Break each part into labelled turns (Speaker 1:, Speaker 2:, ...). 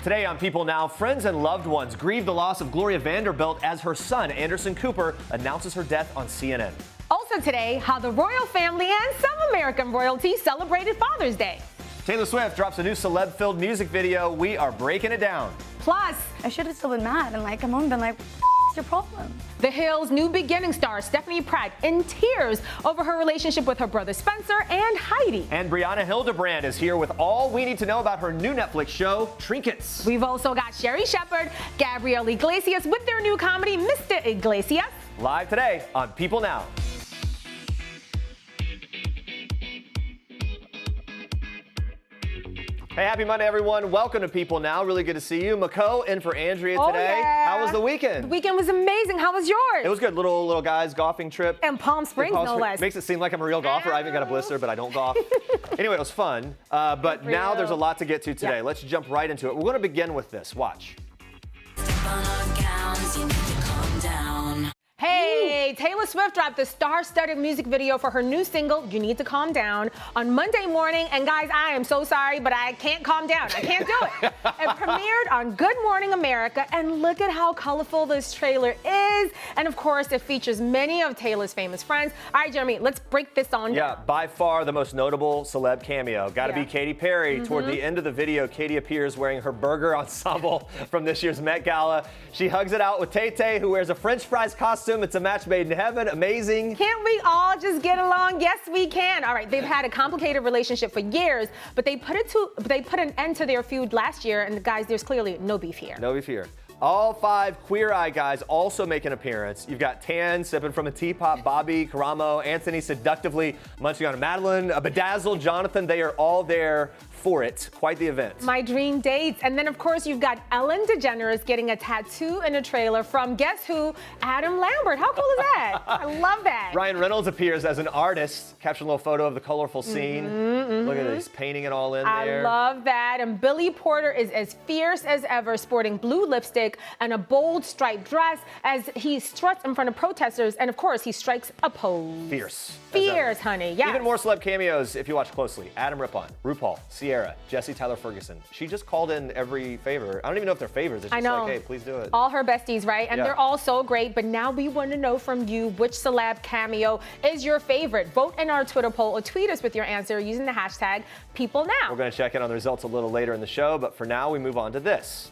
Speaker 1: Today on People Now, friends and loved ones grieve the loss of Gloria Vanderbilt as her son, Anderson Cooper, announces her death on CNN.
Speaker 2: Also today, how the royal family and some American royalty celebrated Father's Day.
Speaker 1: Taylor Swift drops a new celeb-filled music video. We are breaking it down.
Speaker 2: Plus,
Speaker 3: I should have still been mad and come home and been like, what's your problem?
Speaker 2: The Hill's new beginning star, Stephanie Pratts, in tears over her relationship with her brother Spencer and Heidi.
Speaker 1: And Brianna Hildebrand is here with all we need to know about her new Netflix show, Trinkets.
Speaker 2: We've also got Sherry Shepherd, Gabriel, Iglesias with their new comedy, Mr. Iglesias.
Speaker 1: Live today on People Now. Hey, happy Monday, everyone. Welcome to People Now. Really good to see you. Mako in for Andrea today.
Speaker 2: Yeah.
Speaker 1: How was the weekend?
Speaker 2: The weekend was amazing. How was yours?
Speaker 1: It was good. Little guys golfing trip.
Speaker 2: And Palm Springs, no less.
Speaker 1: Makes it seem like I'm a real golfer. I even got a blister, but I don't golf. Anyway, it was fun. But now there's a lot to get to today.
Speaker 2: Yeah.
Speaker 1: Let's jump right into it. We're going to begin with this. Watch.
Speaker 2: Hey, Taylor Swift dropped the star-studded music video for her new single, You Need to Calm Down, on Monday morning. And guys, I am so sorry, but I can't calm down. I can't do it. It premiered on Good Morning America, and look at how colorful this trailer is. And of course, it features many of Taylor's famous friends. All right, Jeremy, let's break this on down.
Speaker 1: Yeah, by far the most notable celeb cameo. Gotta be Katy Perry. Toward the end of the video, Katy appears wearing her burger ensemble from this year's Met Gala. She hugs it out with Tay-Tay, who wears a French fries costume. It's a match made in heaven. Amazing.
Speaker 2: Can't we all just get along? Yes, we can. All right, they've had a complicated relationship for years, but they put an end to their feud last year, and guys, there's clearly no beef here.
Speaker 1: No beef here. All 5 Queer Eye guys also make an appearance. You've got Tan sipping from a teapot, Bobby, Karamo, Anthony seductively munching on a Madeline, a bedazzled Jonathan. They are all there for it. Quite the event.
Speaker 2: My dream dates. And then, of course, you've got Ellen DeGeneres getting a tattoo in a trailer from, guess who? Adam Lambert. How cool is that? I love that.
Speaker 1: Ryan Reynolds appears as an artist, capturing a little photo of the colorful scene. Look at it. He's painting it all in there.
Speaker 2: I love that. And Billy Porter is as fierce as ever, sporting blue lipstick and a bold striped dress as he struts in front of protesters. And, of course, he strikes a pose.
Speaker 1: Fierce.
Speaker 2: Fierce, honey. Yeah.
Speaker 1: Even more celeb cameos if you watch closely. Adam Rippon, RuPaul, Sierra, Jesse Tyler Ferguson. She just called in every favor. I don't even know if they're favors. It's just like, hey, please do it.
Speaker 2: All her besties, right? And
Speaker 1: Yeah.
Speaker 2: they're all so great. But now we want to know from you which celeb cameo is your favorite. Vote in our Twitter poll or tweet us with your answer using the hashtag PeopleNow.
Speaker 1: We're going to check in on the results a little later in the show, but for now we move on to this.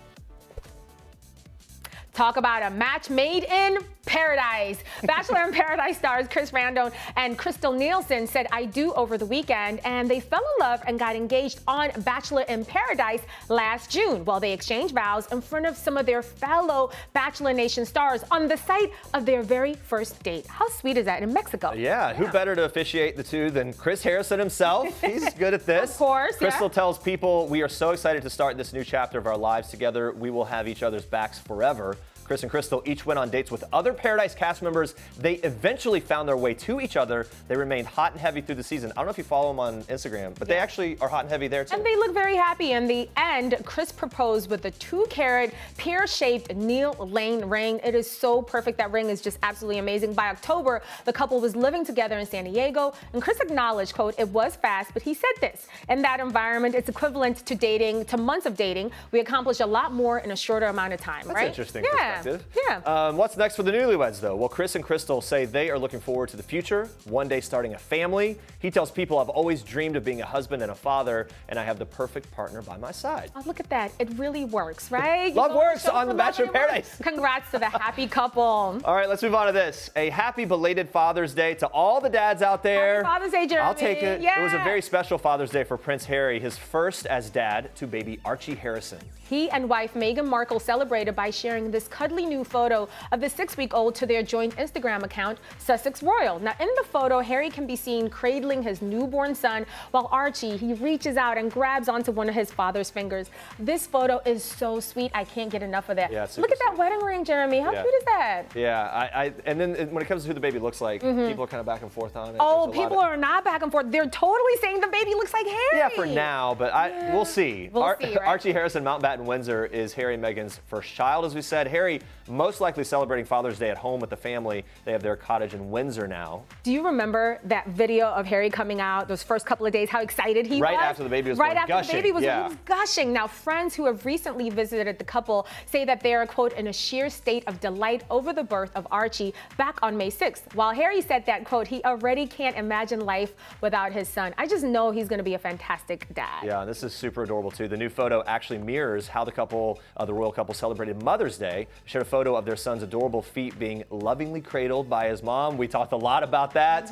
Speaker 2: Talk about a match made in paradise. Bachelor in Paradise stars Chris Randall and Crystal Nielson said I do over the weekend, and they fell in love and got engaged on Bachelor in Paradise last June. Well, they exchanged vows in front of some of their fellow Bachelor Nation stars on the site of their very first date. How sweet is that in Mexico?
Speaker 1: Yeah, who better to officiate the two than Chris Harrison himself? He's good at this.
Speaker 2: Of course,
Speaker 1: Crystal tells people, we are so excited to start this new chapter of our lives together. We will have each other's backs forever. Chris and Crystal each went on dates with other Paradise cast members. They eventually found their way to each other. They remained hot and heavy through the season. I don't know if you follow them on Instagram, but they actually are hot and heavy there too.
Speaker 2: And they look very happy. In the end, Chris proposed with a 2-carat pear-shaped Neil Lane ring. It is so perfect. That ring is just absolutely amazing. By October, the couple was living together in San Diego, and Chris acknowledged, quote, it was fast, but he said this: in that environment, it's equivalent to months of dating. We accomplished a lot more in a shorter amount of time,
Speaker 1: That's
Speaker 2: right?
Speaker 1: interesting
Speaker 2: Yeah.
Speaker 1: perspective.
Speaker 2: Yeah.
Speaker 1: What's next for the newlyweds, though? Well, Chris and Crystal say they are looking forward to the future, one day starting a family. He tells people, I've always dreamed of being a husband and a father, and I have the perfect partner by my side.
Speaker 2: Oh, look at that. It really works, right?
Speaker 1: Love
Speaker 2: You know,
Speaker 1: works
Speaker 2: show
Speaker 1: on
Speaker 2: for
Speaker 1: The Bachelor in
Speaker 2: love, it
Speaker 1: Paradise.
Speaker 2: works. Congrats to the happy couple.
Speaker 1: All right, let's move on to this. A happy belated Father's Day to all the dads out there.
Speaker 2: Happy Father's Day, Jeremy.
Speaker 1: I'll take it.
Speaker 2: Yeah.
Speaker 1: It was a very special Father's Day for Prince Harry, his first as dad to baby Archie Harrison.
Speaker 2: He and wife Meghan Markle celebrated by sharing this cuddly new photo of the 6-week-old to their joint Instagram account, Sussex Royal. Now, in the photo, Harry can be seen cradling his newborn son, while Archie, he reaches out and grabs onto one of his father's fingers. This photo is so sweet. I can't get enough of that.
Speaker 1: Yeah,
Speaker 2: look at that wedding ring, Jeremy. How cute is that?
Speaker 1: Yeah, and then when it comes to who the baby looks like, people are kind of back and forth on it.
Speaker 2: Oh, people are not back and forth. They're totally saying the baby looks like Harry.
Speaker 1: Yeah, for now, but we'll see.
Speaker 2: We'll see, right?
Speaker 1: Archie Harrison, Mountbatten Windsor, is Harry and Meghan's first child, as we said. Harry Harry, most likely celebrating Father's Day at home with the family. They have their cottage in Windsor now.
Speaker 2: Do you remember that video of Harry coming out, those first couple of days, how excited he was?
Speaker 1: Right after the baby was born,
Speaker 2: Right after
Speaker 1: gushing.
Speaker 2: the baby was,
Speaker 1: Yeah.
Speaker 2: he was gushing. Now, friends who have recently visited the couple say that they are, quote, in a sheer state of delight over the birth of Archie back on May 6th. While Harry said that, quote, he already can't imagine life without his son. I just know he's going to be a fantastic dad.
Speaker 1: Yeah, this is super adorable too. The new photo actually mirrors how the couple, the royal couple, celebrated Mother's Day. They shared a photo of their son's adorable feet being lovingly cradled by his mom. We talked a lot about that.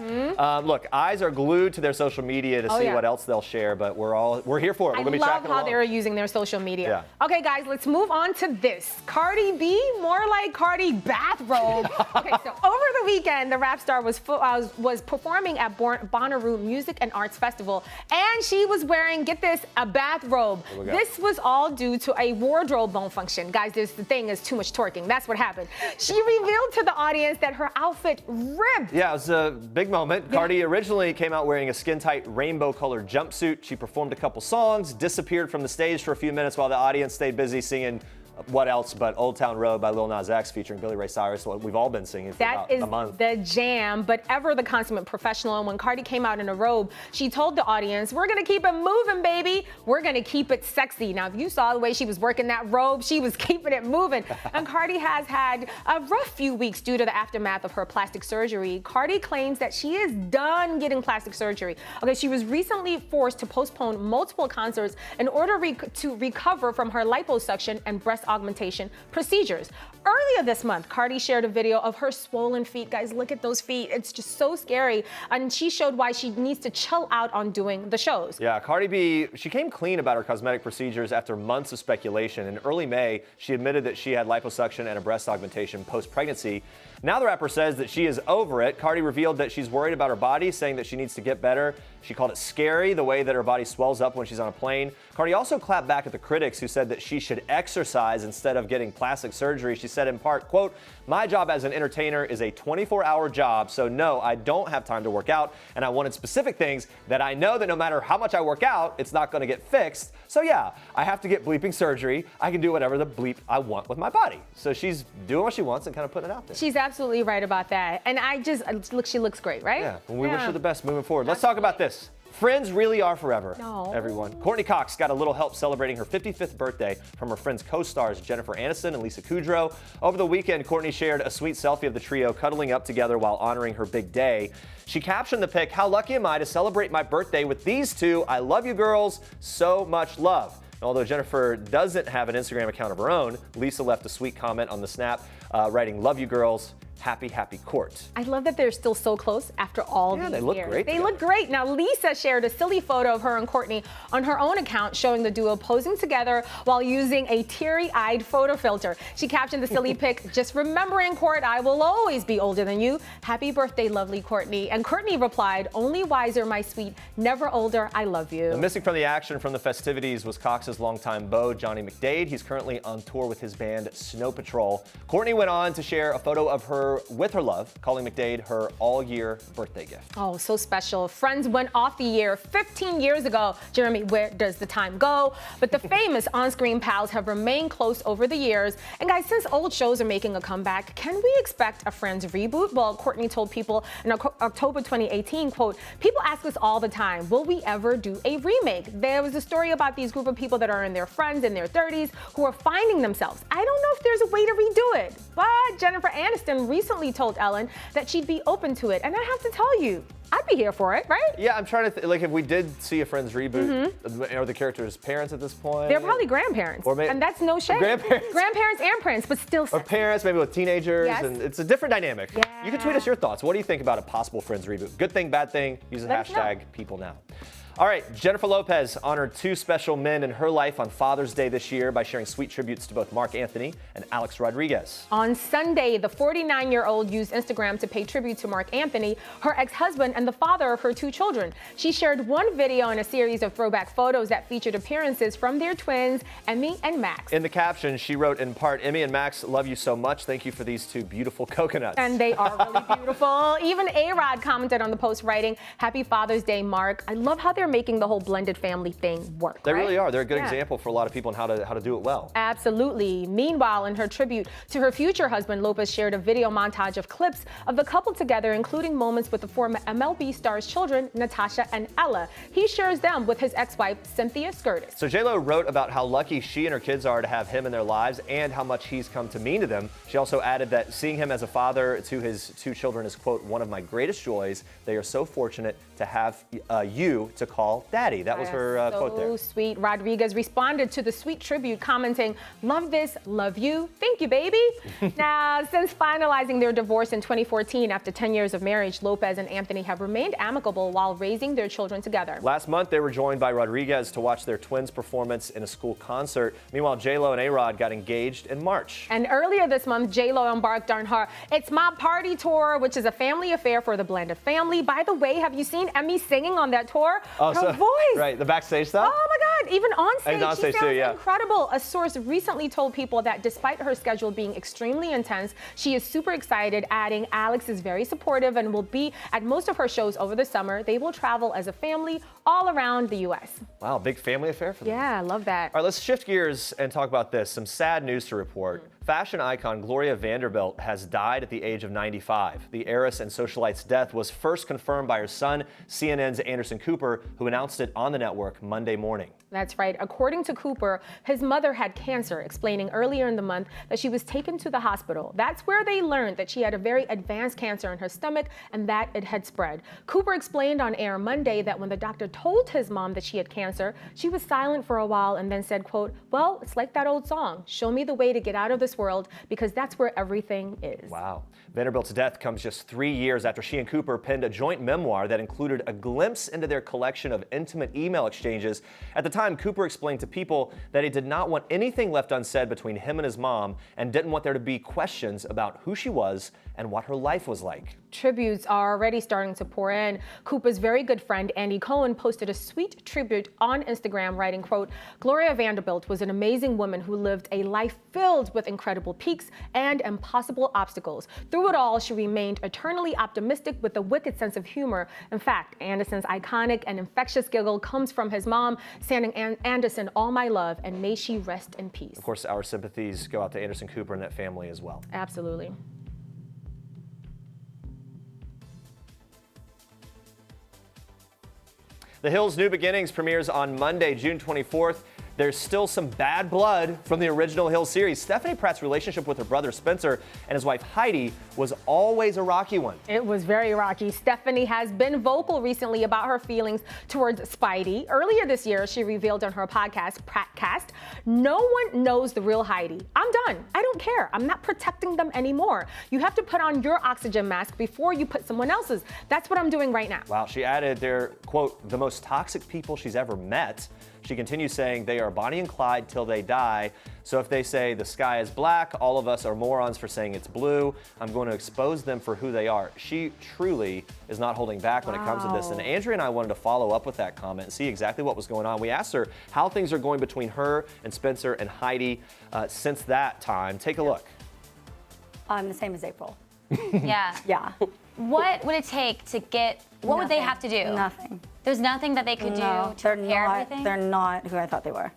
Speaker 1: Look, eyes are glued to their social media to see what else they'll share, but we're here for it. We're gonna be
Speaker 2: I love
Speaker 1: tracking
Speaker 2: how
Speaker 1: along.
Speaker 2: they're using their social media.
Speaker 1: Yeah.
Speaker 2: Okay, guys, let's move on to this. Cardi B, more like Cardi bathrobe. Okay, so over the weekend, the rap star was performing at Bonnaroo Music and Arts Festival, and she was wearing, get this, a bathrobe. This was all due to a wardrobe malfunction. Guys, the thing is too much twerking. That's what happened. She revealed to the audience that her outfit ripped.
Speaker 1: Yeah, it was a big moment. Cardi originally came out wearing a skin-tight rainbow-colored jumpsuit. She performed a couple songs, disappeared from the stage for a few minutes while the audience stayed busy singing what else but Old Town Road by Lil Nas X featuring Billy Ray Cyrus, what we've all been singing for about a month.
Speaker 2: That is the jam, but ever the consummate professional. And when Cardi came out in a robe, she told the audience, we're gonna keep it moving, baby. We're gonna keep it sexy. Now, if you saw the way she was working that robe, she was keeping it moving. And Cardi has had a rough few weeks due to the aftermath of her plastic surgery. Cardi claims that she is done getting plastic surgery. Okay, she was recently forced to postpone multiple concerts in order to recover from her liposuction and breast augmentation procedures. Earlier this month, Cardi shared a video of her swollen feet. Guys, look at those feet. It's just so scary. And she showed why she needs to chill out on doing the shows.
Speaker 1: Yeah, Cardi B, she came clean about her cosmetic procedures after months of speculation. In early May, she admitted that she had liposuction and a breast augmentation post-pregnancy. Now the rapper says that she is over it. Cardi revealed that she's worried about her body, saying that she needs to get better. She called it scary, the way that her body swells up when she's on a plane. Cardi also clapped back at the critics who said that she should exercise instead of getting plastic surgery. She said in part, quote, my job as an entertainer is a 24-hour job, so no, I don't have time to work out, and I wanted specific things that I know that no matter how much I work out, it's not gonna get fixed. So yeah, I have to get bleeping surgery. I can do whatever the bleep I want with my body. So she's doing what she wants and kind of putting it out there.
Speaker 2: She's absolutely right about that. And she looks great, right?
Speaker 1: Yeah, and we wish her the best moving forward. Let's talk about this. Friends really are forever, everyone. Courtney Cox got a little help celebrating her 55th birthday from her friends co-stars Jennifer Aniston and Lisa Kudrow. Over the weekend, Courtney shared a sweet selfie of the trio cuddling up together while honoring her big day. She captioned the pic, how lucky am I to celebrate my birthday with these two? I love you girls, so much love. Although Jennifer doesn't have an Instagram account of her own, Lisa left a sweet comment on the snap, writing, love you girls. Happy, happy Court.
Speaker 2: I love that they're still so close after all these years.
Speaker 1: They look great.
Speaker 2: They look great. Now, Lisa shared a silly photo of her and Courtney on her own account showing the duo posing together while using a teary-eyed photo filter. She captioned the silly pic, just remembering, Court, I will always be older than you. Happy birthday, lovely Courtney. And Courtney replied, only wiser, my sweet, never older, I love you.
Speaker 1: Now, missing from the action from the festivities was Cox's longtime beau, Johnny McDade. He's currently on tour with his band Snow Patrol. Courtney went on to share a photo of her with her love, calling McDade her all-year birthday gift.
Speaker 2: Oh, so special. Friends went off the air 15 years ago. Jeremy, where does the time go? But the famous on-screen pals have remained close over the years. And guys, since old shows are making a comeback, can we expect a Friends reboot? Well, Courtney told People in October 2018, quote, people ask us all the time, will we ever do a remake? There was a story about these group of people that are in their friends in their 30s who are finding themselves. I don't know if there's a way to redo it, but Jennifer Aniston recently told Ellen that she'd be open to it. And I have to tell you, I'd be here for it, right?
Speaker 1: Yeah, I'm trying to like if we did see a Friends reboot, are the characters' parents at this point?
Speaker 2: They're probably grandparents, and that's no shame. Grandparents and parents, but still.
Speaker 1: Or parents, maybe with teenagers, and it's a different dynamic.
Speaker 2: Yeah.
Speaker 1: You can tweet us your thoughts. What do you think about a possible Friends reboot? Good thing, bad thing? Use the hashtag #PeopleNow. All right, Jennifer Lopez honored two special men in her life on Father's Day this year by sharing sweet tributes to both Marc Anthony and Alex Rodriguez.
Speaker 2: On Sunday, the 49-year-old used Instagram to pay tribute to Marc Anthony, her ex-husband and the father of her two children. She shared one video and a series of throwback photos that featured appearances from their twins, Emmy and Max.
Speaker 1: In the caption, she wrote in part, Emmy and Max love you so much. Thank you for these two beautiful coconuts.
Speaker 2: And they are really beautiful. Even A-Rod commented on the post writing, Happy Father's Day, Marc. I love how they're they're making the whole blended family thing work.
Speaker 1: They
Speaker 2: right?
Speaker 1: really are. They're a good example for a lot of people on how to do it well.
Speaker 2: Absolutely. Meanwhile, in her tribute to her future husband, Lopez shared a video montage of clips of the couple together, including moments with the former MLB star's children, Natasha and Ella. He shares them with his ex-wife, Cynthia Scurtis.
Speaker 1: So J-Lo wrote about how lucky she and her kids are to have him in their lives and how much he's come to mean to them. She also added that seeing him as a father to his two children is, quote, one of my greatest joys. They are so fortunate to have you to call daddy. That was her quote there.
Speaker 2: So sweet. Rodriguez responded to the sweet tribute, commenting, love this, love you, thank you, baby. Now, since finalizing their divorce in 2014 after 10 years of marriage, Lopez and Anthony have remained amicable while raising their children together.
Speaker 1: Last month, they were joined by Rodriguez to watch their twins' performance in a school concert. Meanwhile, J-Lo and A-Rod got engaged in March.
Speaker 2: And earlier this month, J-Lo embarked on her It's My Party tour, which is a family affair for the blended family. By the way, have you seen Emmy singing on that tour? Her voice.
Speaker 1: Right, the backstage stuff?
Speaker 2: Oh my God, even on stage,
Speaker 1: And on stage
Speaker 2: she sounds
Speaker 1: too, yeah.
Speaker 2: incredible. A source recently told people that despite her schedule being extremely intense, she is super excited, adding Alex is very supportive and will be at most of her shows over the summer. They will travel as a family all around the U.S.
Speaker 1: Wow, big family affair for them.
Speaker 2: Yeah, I love that.
Speaker 1: All right, let's shift gears and talk about this. Some sad news to report. Fashion icon Gloria Vanderbilt has died at the age of 95. The heiress and socialite's death was first confirmed by her son, CNN's Anderson Cooper, who announced it on the network Monday morning.
Speaker 2: That's right. According to Cooper, his mother had cancer, explaining earlier in the month that she was taken to the hospital. That's where they learned that she had a very advanced cancer in her stomach and that it had spread. Cooper explained on air Monday that when the doctor told his mom that she had cancer, she was silent for a while and then said, quote, well, it's like that old song, show me the way to get out of this world because that's where everything is.
Speaker 1: Wow. Vanderbilt's death comes just 3 years after she and Cooper penned a joint memoir that included a glimpse into their collection of intimate email exchanges. At the time, Cooper explained to People that he did not want anything left unsaid between him and his mom and didn't want there to be questions about who she was and what her life was like.
Speaker 2: Tributes are already starting to pour in. Cooper's very good friend, Andy Cohen, posted a sweet tribute on Instagram, writing, quote, Gloria Vanderbilt was an amazing woman who lived a life filled with incredible peaks and impossible obstacles. Through it all, she remained eternally optimistic with a wicked sense of humor. In fact, Anderson's iconic and infectious giggle comes from his mom, sending Anderson all my love, and may she rest in peace.
Speaker 1: Of course, our sympathies go out to Anderson Cooper and that family as well.
Speaker 2: Absolutely.
Speaker 1: The Hill's New Beginnings premieres on Monday, June 24th. There's still some bad blood from the original Hill series. Stephanie Pratt's relationship with her brother Spencer and his wife Heidi was always a rocky one.
Speaker 2: It was very rocky. Stephanie has been vocal recently about her feelings towards Spidey. Earlier this year, she revealed on her podcast, Prattcast, no one knows the real Heidi. I'm done. I don't care. I'm not protecting them anymore. You have to put on your oxygen mask before you put someone else's. That's what I'm doing right now.
Speaker 1: Wow, she added they're, quote, the most toxic people she's ever met. She continues saying they are Bonnie and Clyde till they die. So if they say the sky is black, all of us are morons for saying it's blue. I'm going to expose them for who they are. She truly is not holding back when it comes to this. And Andrea and I wanted to follow up with that comment and see exactly what was going on. We asked her how things are going between her and Spencer and Heidi since that time. Take a look.
Speaker 3: I'm the same as April.
Speaker 4: Yeah.
Speaker 3: Yeah.
Speaker 4: What would it take to get, what would they have to do?
Speaker 3: Nothing.
Speaker 4: There's nothing that they could do to repair everything?
Speaker 3: They're not who I thought they were.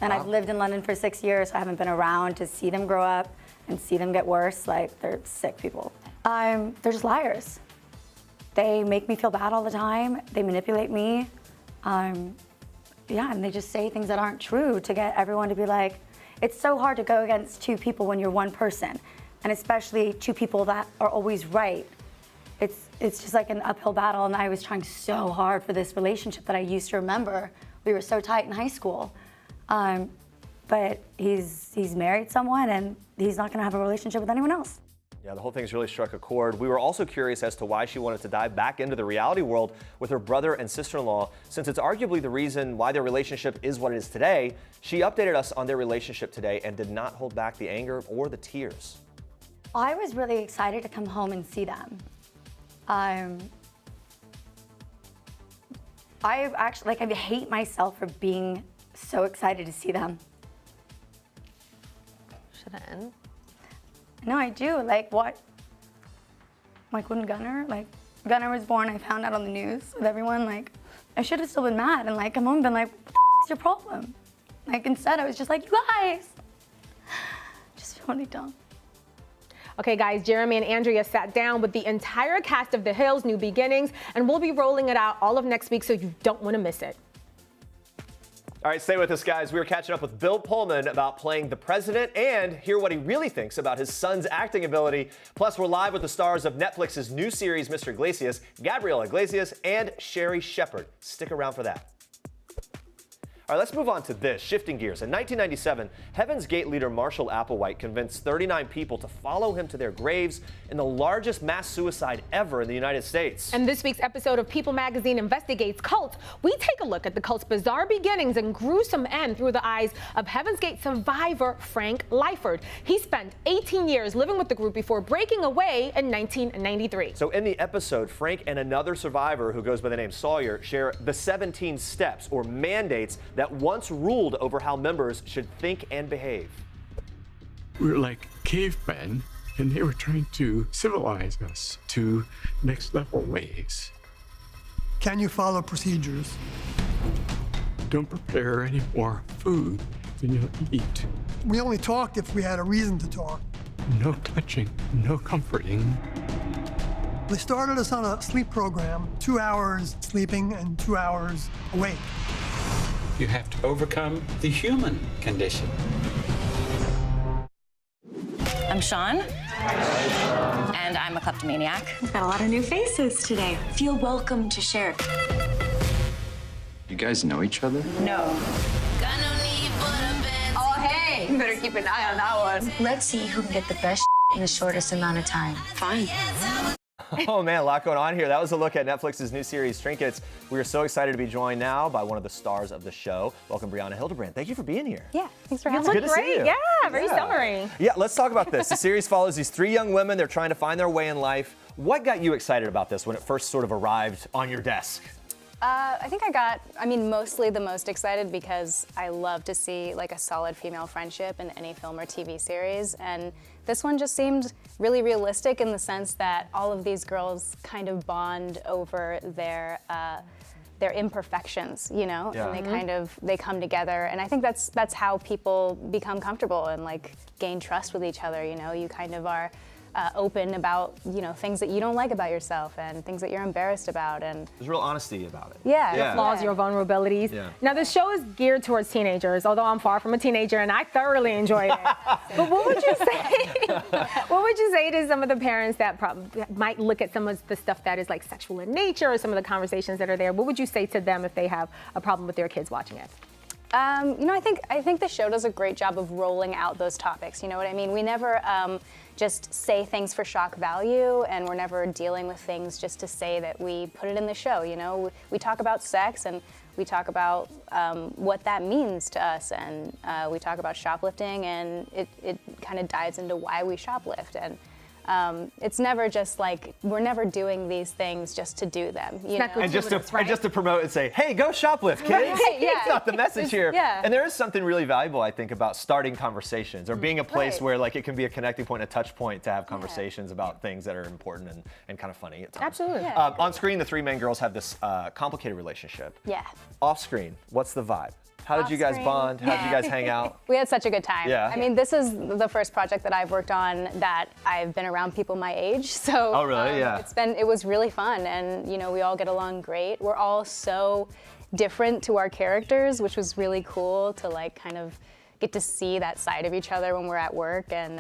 Speaker 3: And I've lived in London for 6 years, so I haven't been around to see them grow up and see them get worse. Like, they're sick people. They're just liars. They make me feel bad all the time. They manipulate me. Yeah, and they just say things that aren't true to get everyone to be like, it's so hard to go against two people when you're one person, and especially two people that are always right. It's just like an uphill battle, and I was trying so hard for this relationship that I used to remember. We were so tight in high school. But he's married someone, and he's not gonna have a relationship with anyone else.
Speaker 1: Yeah, the whole thing's really struck a chord. We were also curious as to why she wanted to dive back into the reality world with her brother and sister-in-law, since it's arguably the reason why their relationship is what it is today. She updated us on their relationship today and did not hold back the anger or the tears.
Speaker 3: I was really excited to come home and see them. I hate myself for being so excited to see them.
Speaker 4: Shouldn't.
Speaker 3: No, I do. Like, what? Like, when Gunnar was born, I found out on the news with everyone, like, I should have still been mad and like, come home and been like, what the is your problem? Like, instead I was just like, you guys, just really dumb.
Speaker 2: Okay, guys, Jeremy and Andrea sat down with the entire cast of The Hills, New Beginnings, and we'll be rolling it out all of next week, so you don't want to miss it.
Speaker 1: All right, stay with us, guys. We were catching up with Bill Pullman about playing the president and hear what he really thinks about his son's acting ability. Plus, we're live with the stars of Netflix's new series, Mr. Iglesias, Gabriel Iglesias, and Sherry Shepherd. Stick around for that. All right, let's move on to this. Shifting gears. In 1997, Heaven's Gate leader Marshall Applewhite convinced 39 people to follow him to their graves in the largest mass suicide ever in the United States.
Speaker 2: And this week's episode of People Magazine Investigates Cults, we take a look at the cult's bizarre beginnings and gruesome end through the eyes of Heaven's Gate survivor Frank Lyford. He spent 18 years living with the group before breaking away in 1993.
Speaker 1: So in the episode, Frank and another survivor who goes by the name Sawyer share the 17 steps or mandates that once ruled over how members should think and behave.
Speaker 5: We were like cavemen, and they were trying to civilize us to next level ways.
Speaker 6: Can you follow procedures?
Speaker 5: Don't prepare any more food than you'll eat.
Speaker 6: We only talked if we had a reason to talk.
Speaker 5: No touching, no comforting.
Speaker 6: They started us on a sleep program, 2 hours sleeping and 2 hours awake.
Speaker 7: You have to overcome the human condition.
Speaker 4: I'm Sean, and I'm a kleptomaniac.
Speaker 8: We've got a lot of new faces today. Feel welcome to share.
Speaker 7: You guys know each other?
Speaker 8: No. Oh, hey! You better keep an eye on that one.
Speaker 9: Let's see who can get the best in the shortest amount of time.
Speaker 8: Fine.
Speaker 1: Oh man, a lot going on here. That was a look at Netflix's new series, Trinkets. We are so excited to be joined now by one of the stars of the show. Welcome, Brianna Hildebrand. Thank you for being here.
Speaker 4: Yeah, thanks for
Speaker 2: You
Speaker 4: having me.
Speaker 2: look
Speaker 1: good to see
Speaker 2: great.
Speaker 1: you.
Speaker 2: Yeah, very summery.
Speaker 1: Yeah, let's talk about this. The series follows these 3 young women. They're trying to find their way in life. What got you excited about this when it first sort of arrived on your desk?
Speaker 10: I think mostly the most excited because I love to see like a solid female friendship in any film or TV series, and this one just seemed really realistic in the sense that all of these girls kind of bond over their imperfections, you know, and they come together, and I think that's how people become comfortable and like gain trust with each other. You know, you kind of are open about, you know, things that you don't like about yourself and things that you're embarrassed about, and
Speaker 1: There's real honesty about it.
Speaker 10: yeah,
Speaker 2: Your flaws, your vulnerabilities.
Speaker 1: Yeah.
Speaker 2: Now, the show is geared towards teenagers, although I'm far from a teenager and I thoroughly enjoyed it. But what would you say? What would you say to some of the parents that might look at some of the stuff that is like sexual in nature or some of the conversations that are there? What would you say to them if they have a problem with their kids watching it?
Speaker 10: You know, I think the show does a great job of rolling out those topics. You know what I mean? We never just say things for shock value, and we're never dealing with things just to say that we put it in the show. You know, we talk about sex, and we talk about what that means to us, and we talk about shoplifting, and it kind of dives into why we shoplift. And it's never just like, we're never doing these things just to do them. You know?
Speaker 1: And just to promote and say, hey, go shoplift, kids.
Speaker 10: Right, yeah.
Speaker 1: It's not the message here.
Speaker 10: Yeah.
Speaker 1: And there is something really valuable, I think, about starting conversations or being a place where like it can be a connecting point, a touch point to have conversations about things that are important and kind of funny at times.
Speaker 2: Absolutely.
Speaker 10: Yeah.
Speaker 1: On screen, the 3 main girls have this complicated relationship.
Speaker 10: Yeah.
Speaker 1: Off screen, what's the vibe? How did you guys
Speaker 10: Off-screen.
Speaker 1: bond? How did you guys hang out?
Speaker 10: We had such a good time.
Speaker 1: Yeah.
Speaker 10: I mean, this is the first project that I've worked on that I've been around people my age. So
Speaker 1: Oh, really? Yeah.
Speaker 10: it was really fun, and you know, we all get along great. We're all so different to our characters, which was really cool to like kind of get to see that side of each other when we're at work, and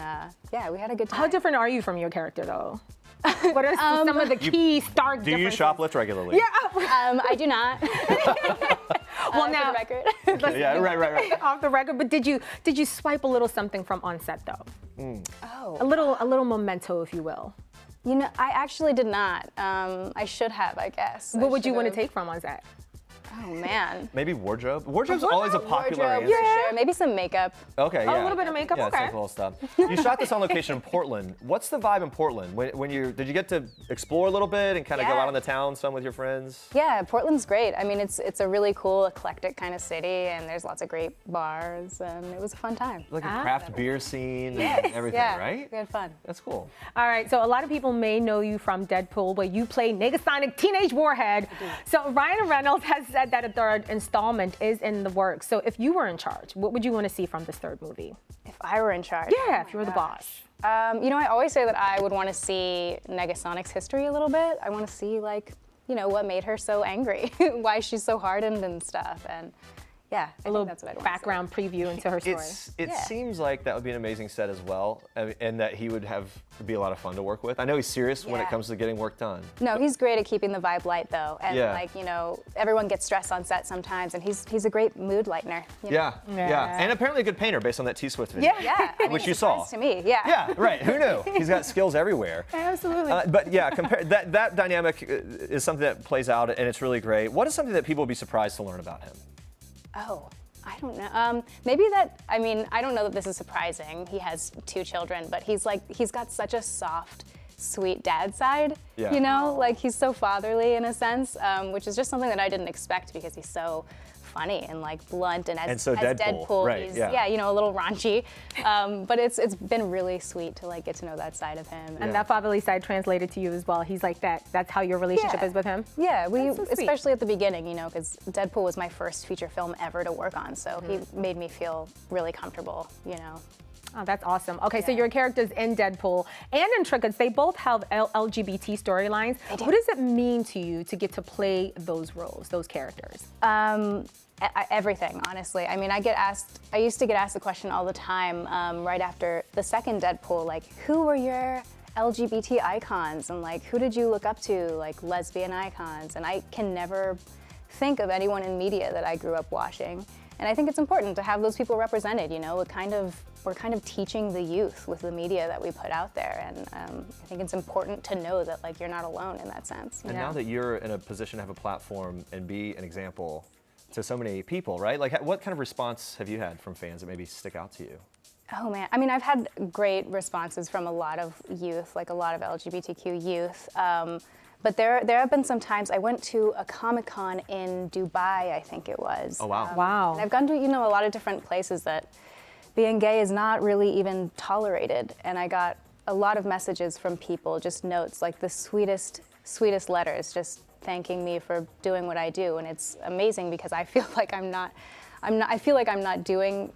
Speaker 10: yeah, we had a good time.
Speaker 2: How different are you from your character, though? What are some of the key stark
Speaker 1: Do you
Speaker 2: differences?
Speaker 1: shoplift regularly?
Speaker 2: Yeah.
Speaker 10: I do not.
Speaker 2: Well,
Speaker 10: for
Speaker 2: now,
Speaker 10: the record.
Speaker 1: Yeah, right.
Speaker 2: off the record, but did you swipe a little something from on set though?
Speaker 10: Oh.
Speaker 2: A little memento, if you will.
Speaker 10: You know, I actually did not. I should have, I guess.
Speaker 2: What would you want to take from on set?
Speaker 10: Oh man.
Speaker 1: Maybe wardrobe. Wardrobe's always a popular
Speaker 10: Wardrobe,
Speaker 1: answer.
Speaker 10: for sure. Maybe some makeup.
Speaker 1: Okay, yeah.
Speaker 2: a little bit of makeup,
Speaker 1: yeah,
Speaker 2: okay.
Speaker 1: simple stuff. You shot this on location in Portland. What's the vibe in Portland? Did you get to explore a little bit and kind of go out on the town some with your friends?
Speaker 10: Yeah, Portland's great. I mean, it's a really cool, eclectic kind of city, and there's lots of great bars, and it was a fun time.
Speaker 1: Like a craft beer scene and everything,
Speaker 10: yeah,
Speaker 1: right?
Speaker 10: We had fun.
Speaker 1: That's cool.
Speaker 2: All right, so a lot of people may know you from Deadpool, where you play Negasonic Teenage Warhead. So Ryan Reynolds has said that a third installment is in the works. So if you were in charge, what would you want to see from this third movie?
Speaker 10: If I were in charge?
Speaker 2: Yeah, if you were the boss.
Speaker 10: You know, I always say that I would want to see Negasonic's history a little bit. I want to see, like, you know, what made her so angry, why she's so hardened and stuff. And yeah, I think that's what I'd want
Speaker 2: background preview into her story.
Speaker 1: It seems like that would be an amazing set as well, and that he would be a lot of fun to work with. I know he's serious when it comes to getting work done.
Speaker 10: No, he's great at keeping the vibe light though, and
Speaker 1: Yeah.
Speaker 10: like, you know, everyone gets stressed on set sometimes, and he's a great mood lightener. You know?
Speaker 1: Yeah, and apparently a good painter based on that T-Swift video.
Speaker 10: Yeah, I mean,
Speaker 1: which you saw.
Speaker 10: to me, yeah.
Speaker 1: Yeah, right. Who knew? He's got skills everywhere.
Speaker 2: Absolutely.
Speaker 1: But yeah, that dynamic is something that plays out, and it's really great. What is something that people would be surprised to learn about him?
Speaker 10: Oh, I don't know. Maybe that, I mean, I don't know that this is surprising. He has 2 children, but he's got such a soft, sweet dad side, you know? Like, he's so fatherly in a sense, which is just something that I didn't expect because he's so funny and like blunt, and as
Speaker 1: so Deadpool, right,
Speaker 10: he's
Speaker 1: yeah.
Speaker 10: a little raunchy, but it's been really sweet to like get to know that side of him.
Speaker 2: And that fatherly side translated to you as well. He's like that. That's how your relationship is with him?
Speaker 10: Yeah,
Speaker 2: so
Speaker 10: especially at the beginning, you know, because Deadpool was my first feature film ever to work on, so he made me feel really comfortable, you know.
Speaker 2: Oh, that's awesome. Okay, so your characters in Deadpool and in Trinkets, they both have LGBT storylines. What does it mean to you to get to play those roles, those characters?
Speaker 10: Everything, honestly. I mean, I used to get asked the question all the time right after the second Deadpool, like, who were your LGBT icons? And like, who did you look up to, like lesbian icons? And I can never think of anyone in media that I grew up watching. And I think it's important to have those people represented, you know. We're kind of teaching the youth with the media that we put out there, and I think it's important to know that like you're not alone in that sense.
Speaker 1: And now that you're in a position to have a platform and be an example to so many people, right? Like, what kind of response have you had from fans that maybe stick out to you?
Speaker 10: Oh man, I mean, I've had great responses from a lot of youth, like a lot of LGBTQ youth. But there have been some times. I went to a Comic-Con in Dubai, I think it was.
Speaker 1: Oh wow!
Speaker 2: Wow.
Speaker 10: And I've gone to, you know, a lot of different places that being gay is not really even tolerated. And I got a lot of messages from people, just notes, like the sweetest letters, just thanking me for doing what I do. And it's amazing because I feel like I'm not doing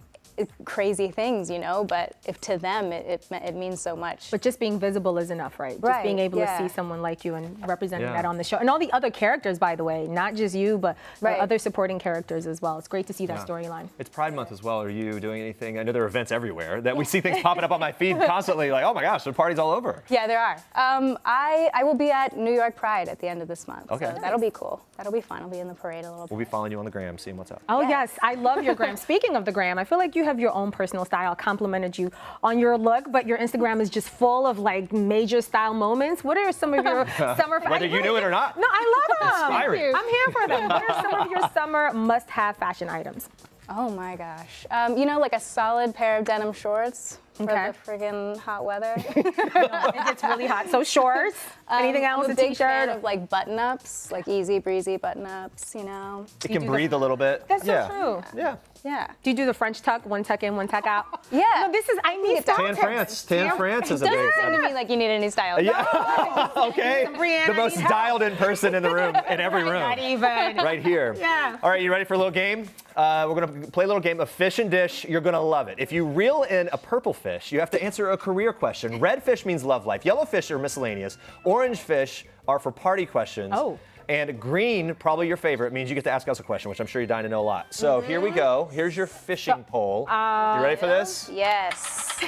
Speaker 10: crazy things, you know, but if to them it means so much.
Speaker 2: But just being visible is enough, right? Just being able to see someone like you and representing that on the show. And all the other characters, by the way, not just you, but the other supporting characters as well. It's great to see that storyline.
Speaker 1: It's Pride Month as well. Are you doing anything? I know there are events everywhere that we see things popping up on my feed constantly, like, oh my gosh, there are parties all over.
Speaker 10: Yeah, there are. I will be at New York Pride at the end of this month.
Speaker 1: Okay.
Speaker 10: So that'll be cool. That'll be fun. I'll be in the parade a little bit.
Speaker 1: We'll be following you on the gram, seeing what's up.
Speaker 2: Oh yes, I love your gram. Speaking of the gram, I feel like you have your own personal style. I complimented you on your look, but your Instagram is just full of like major style moments. What are some of your summer?
Speaker 1: Whether you knew it or not.
Speaker 2: No, I love them.
Speaker 1: Inspiring.
Speaker 2: I'm here for them. What are some of your summer must-have fashion items?
Speaker 10: Oh my gosh. You know, like a solid pair of denim shorts for the friggin' hot weather.
Speaker 2: It gets really hot. So shorts. Anything else?
Speaker 10: I'm a big fan of like button-ups, like easy breezy button-ups, you know.
Speaker 1: It can breathe a little bit.
Speaker 2: That's so true.
Speaker 1: Yeah.
Speaker 10: Yeah.
Speaker 2: Do you do the French tuck, one tuck in, one tuck out?
Speaker 10: Yeah.
Speaker 2: No, this is, I need style
Speaker 1: Tan France. Tan France is a big
Speaker 10: Doesn't seem to me like you need any style.
Speaker 1: Yeah. Okay. The most dialed-in person in the room, in every room.
Speaker 2: Not even.
Speaker 1: Right here.
Speaker 2: Yeah.
Speaker 1: All right, you ready for a little game? We're going to play a little game of fish and dish. You're going to love it. If you reel in a purple fish, you have to answer a career question. Red fish means love life. Yellow fish are miscellaneous. Orange fish are for party questions.
Speaker 2: Oh.
Speaker 1: And green, probably your favorite, means you get to ask us a question, which I'm sure you're dying to know a lot. So here we go. Here's your fishing pole. You ready for this?
Speaker 10: Yes.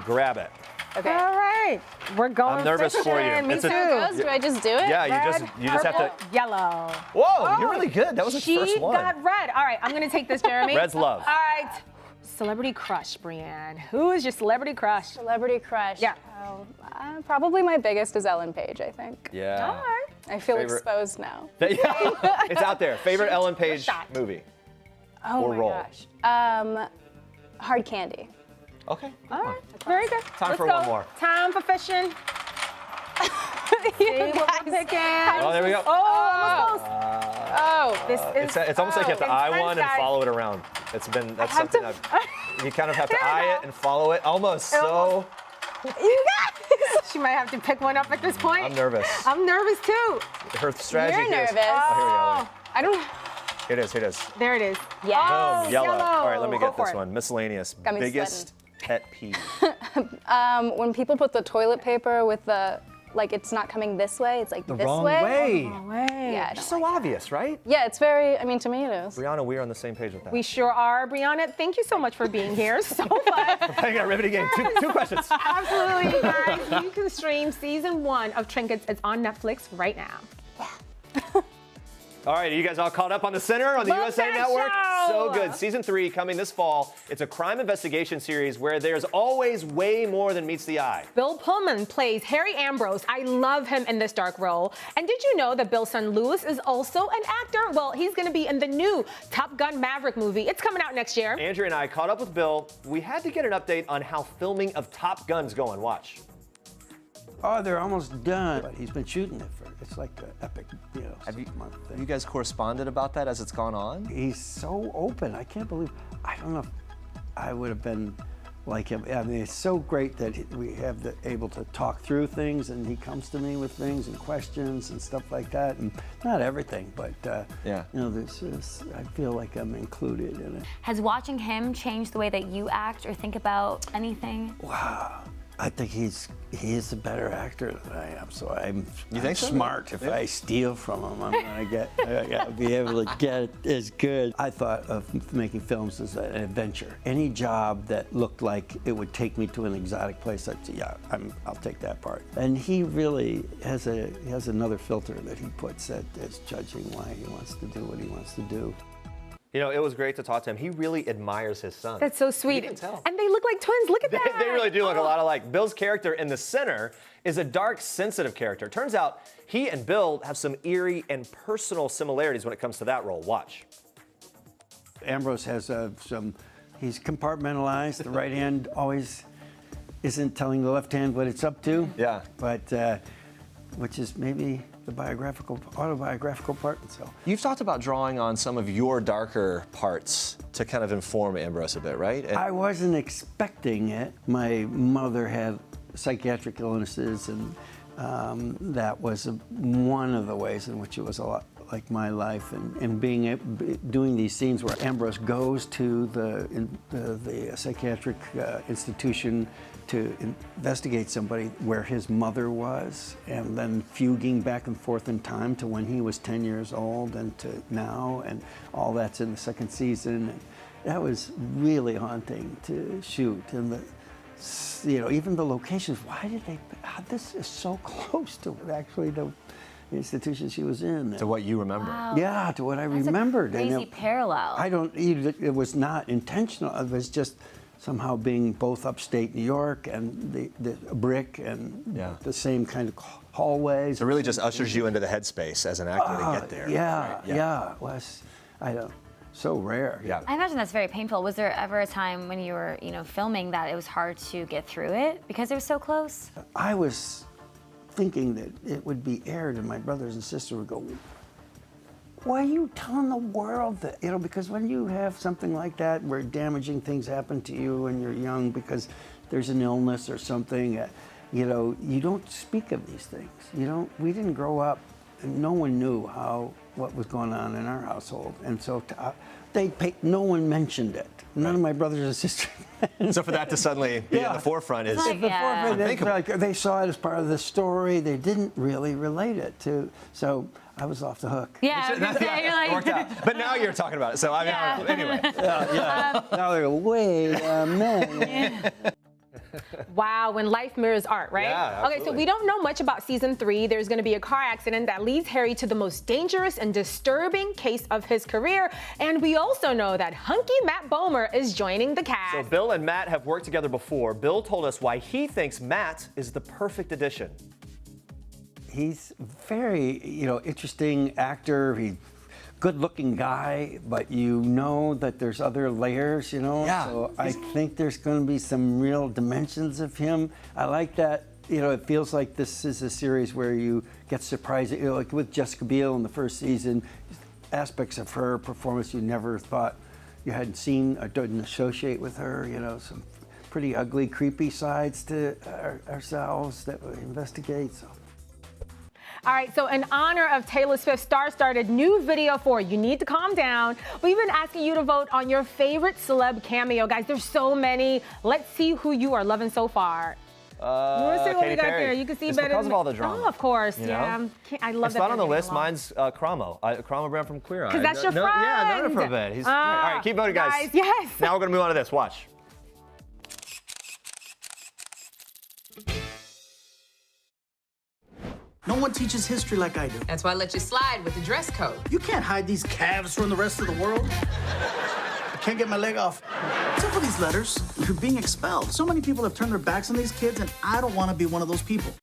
Speaker 1: Grab it.
Speaker 10: Okay.
Speaker 2: All right. We're going
Speaker 1: I'm nervous for you.
Speaker 2: fishing. Me
Speaker 1: It's
Speaker 2: too.
Speaker 10: Do I just do it?
Speaker 1: Yeah,
Speaker 2: Red,
Speaker 1: you just have to.
Speaker 2: purple, yellow.
Speaker 1: Whoa, you're really good. That was the first
Speaker 2: She
Speaker 1: one.
Speaker 2: got red. All right, I'm going to take this, Jeremy.
Speaker 1: Red's love.
Speaker 2: All right. Celebrity crush, Brienne. Who is your celebrity crush?
Speaker 10: Celebrity crush.
Speaker 2: Yeah.
Speaker 10: Oh, probably my biggest is Ellen Page, I think.
Speaker 1: Yeah.
Speaker 2: All right.
Speaker 10: I feel
Speaker 1: Favorite-
Speaker 10: exposed now.
Speaker 1: Yeah, it's out there. Favorite Ellen Page
Speaker 2: shot.
Speaker 1: movie?
Speaker 10: Oh
Speaker 1: Or
Speaker 10: my
Speaker 1: role.
Speaker 10: gosh. Hard Candy.
Speaker 1: Okay.
Speaker 2: All right. Very good.
Speaker 1: Time
Speaker 2: Let's
Speaker 1: for
Speaker 2: go.
Speaker 1: one more.
Speaker 2: Time for fishing. See what we're picking.
Speaker 1: Oh, there we go.
Speaker 2: Oh, almost close. Oh, this is.
Speaker 1: It's almost like you have to eye
Speaker 2: intense,
Speaker 1: one and
Speaker 2: guys.
Speaker 1: follow it around. That's
Speaker 2: have
Speaker 1: something
Speaker 2: to-
Speaker 1: that you kind of have to
Speaker 2: There we
Speaker 1: eye
Speaker 2: go.
Speaker 1: it and follow it. Almost so.
Speaker 2: You guys. She might have to pick one up at this point.
Speaker 1: I'm nervous.
Speaker 2: I'm nervous too.
Speaker 1: Her strategy
Speaker 10: You're
Speaker 1: here is-
Speaker 10: nervous.
Speaker 1: Oh,
Speaker 10: I don't.
Speaker 1: here we go. Here it is.
Speaker 2: There it is.
Speaker 10: Yes.
Speaker 2: Oh,
Speaker 1: Yellow.
Speaker 2: yellow.
Speaker 1: All right, let me
Speaker 2: Go
Speaker 1: get
Speaker 2: for
Speaker 1: this
Speaker 2: it.
Speaker 1: one. Miscellaneous.
Speaker 10: Got me
Speaker 1: Biggest pet peeve.
Speaker 10: When people put the toilet paper with the, like, it's not coming this way, it's like
Speaker 11: The
Speaker 10: this
Speaker 11: wrong
Speaker 10: way.
Speaker 11: way.
Speaker 10: Yeah, I don't
Speaker 1: So obvious, right?
Speaker 10: Yeah, it's very, I mean, to me it is.
Speaker 1: Brianna, we're on the same page with that.
Speaker 2: We sure are, Brianna. Thank you so much for being here. So fun.
Speaker 1: Playing a riveting game. Two questions.
Speaker 2: Absolutely, you guys. You can stream season 1 of Trinkets. It's on Netflix right now.
Speaker 1: All right, are you guys all caught up on The Sinner on the
Speaker 2: Love
Speaker 1: USA
Speaker 2: that
Speaker 1: Network?
Speaker 2: show.
Speaker 1: So good. Season 3 coming this fall. It's a crime investigation series where there's always way more than meets the eye.
Speaker 2: Bill Pullman plays Harry Ambrose. I love him in this dark role. And did you know that Bill's son Lewis is also an actor? Well, he's going to be in the new Top Gun Maverick movie. It's coming out next year.
Speaker 1: Andrea and I caught up with Bill. We had to get an update on how filming of Top Gun's going. Watch.
Speaker 11: Oh, they're almost done. But he's been shooting it for, it's like an epic,
Speaker 1: Have you,
Speaker 11: 6-month thing.
Speaker 1: you guys corresponded about that as it's gone on?
Speaker 11: He's so open. I can't believe, I don't know if I would have been like him. I mean, it's so great that we have able to talk through things, and he comes to me with things and questions and stuff like that. And not everything, but
Speaker 1: Yeah.
Speaker 11: I feel like I'm included in it.
Speaker 4: Has watching him change the way that you act or think about anything?
Speaker 11: Wow. I think he is a better actor than I am, so I'm
Speaker 1: so?
Speaker 11: smart. If I steal from him, I'm gonna be able to get it as good. I thought of making films as an adventure. Any job that looked like it would take me to an exotic place, I'd say, yeah, I'll take that part. And he really has another filter that he puts that is judging why he wants to do what he wants to do.
Speaker 1: You know, it was great to talk to him. He really admires his son.
Speaker 2: That's so sweet.
Speaker 1: You can tell.
Speaker 2: And they look like twins. Look at that.
Speaker 1: They really do look a lot alike. Bill's character in The Sinner is a dark, sensitive character. Turns out he and Bill have some eerie and personal similarities when it comes to that role. Watch.
Speaker 11: Ambrose has he's compartmentalized. The right hand always isn't telling the left hand what it's up to.
Speaker 1: Yeah.
Speaker 11: But, which is maybe the autobiographical part. So
Speaker 1: You've talked about drawing on some of your darker parts to kind of inform Ambrose a bit, right?
Speaker 11: I wasn't expecting it. My mother had psychiatric illnesses, and that was one of the ways in which it was a lot like my life, and doing these scenes where Ambrose goes to the psychiatric institution to investigate somebody where his mother was, and then fuging back and forth in time to when he was 10 years old and to now, and all that's in the second season. And that was really haunting to shoot, and even the locations. Why did they? This is so close to actually the institution she was in.
Speaker 1: To what you remember.
Speaker 4: Wow.
Speaker 11: Yeah, to what I
Speaker 4: That's
Speaker 11: remembered.
Speaker 4: A crazy parallel.
Speaker 11: I don't. It was not intentional. It was just somehow being both upstate New York and the brick and the same kind of hallways.
Speaker 1: So it really just ushers you into the headspace as an actor to get there.
Speaker 11: Yeah,
Speaker 1: right?
Speaker 11: yeah. It was, so rare.
Speaker 1: Yeah.
Speaker 4: I imagine that's very painful. Was there ever a time when you were, filming that it was hard to get through it because it was so close?
Speaker 11: I was thinking that it would be aired, and my brothers and sisters would go, why are you telling the world that, because when you have something like that where damaging things happen to you when you're young because there's an illness or something, you don't speak of these things. We didn't grow up, and no one knew what was going on in our household. And so no one mentioned it. None of my brothers and sisters.
Speaker 1: So for that to suddenly be on the forefront is
Speaker 11: they saw it as part of the story. They didn't really relate it to, so I was off the hook.
Speaker 4: Yeah, you're like,
Speaker 1: it worked out. But now you're talking about it. So anyway.
Speaker 11: Now they go, wait a minute.
Speaker 2: Wow, when life mirrors art, right?
Speaker 1: Yeah, absolutely.
Speaker 2: Okay, so we don't know much about season 3. There's going to be a car accident that leads Harry to the most dangerous and disturbing case of his career. And we also know that hunky Matt Bomer is joining the cast.
Speaker 1: So Bill and Matt have worked together before. Bill told us why he thinks Matt is the perfect addition.
Speaker 11: He's very, interesting actor. He's good-looking guy, but you know that there's other layers,
Speaker 1: Yeah.
Speaker 11: So I think there's going to be some real dimensions of him. I like that. It feels like this is a series where you get surprised. Like with Jessica Biel in the first season, aspects of her performance you never thought you hadn't seen or didn't associate with her. Some pretty ugly, creepy sides to ourselves that we investigate. So.
Speaker 2: All right, so in honor of Taylor Swift's star-studded new video for You Need to Calm Down, we've been asking you to vote on your favorite celeb cameo. Guys, there's so many. Let's see who you are loving so far. Let's see what we got there. You can see
Speaker 1: it's
Speaker 2: better.
Speaker 1: because of all the drama.
Speaker 2: Oh, of course. Yeah. I love
Speaker 1: it's
Speaker 2: that.
Speaker 1: not on the list. Mine's Cromwell. Cromwell Brown from Queer Eye.
Speaker 2: Because that's your friend.
Speaker 1: Yeah, known him for a bit. He's great. All right, keep voting, guys.
Speaker 2: Yes.
Speaker 1: Now we're going to move on to this. Watch.
Speaker 12: No one teaches history like I do.
Speaker 13: That's why I let you slide with the dress code.
Speaker 12: You can't hide these calves from the rest of the world. I can't get my leg off. Except for these letters, you're being expelled. So many people have turned their backs on these kids, and I don't want to be one of those people.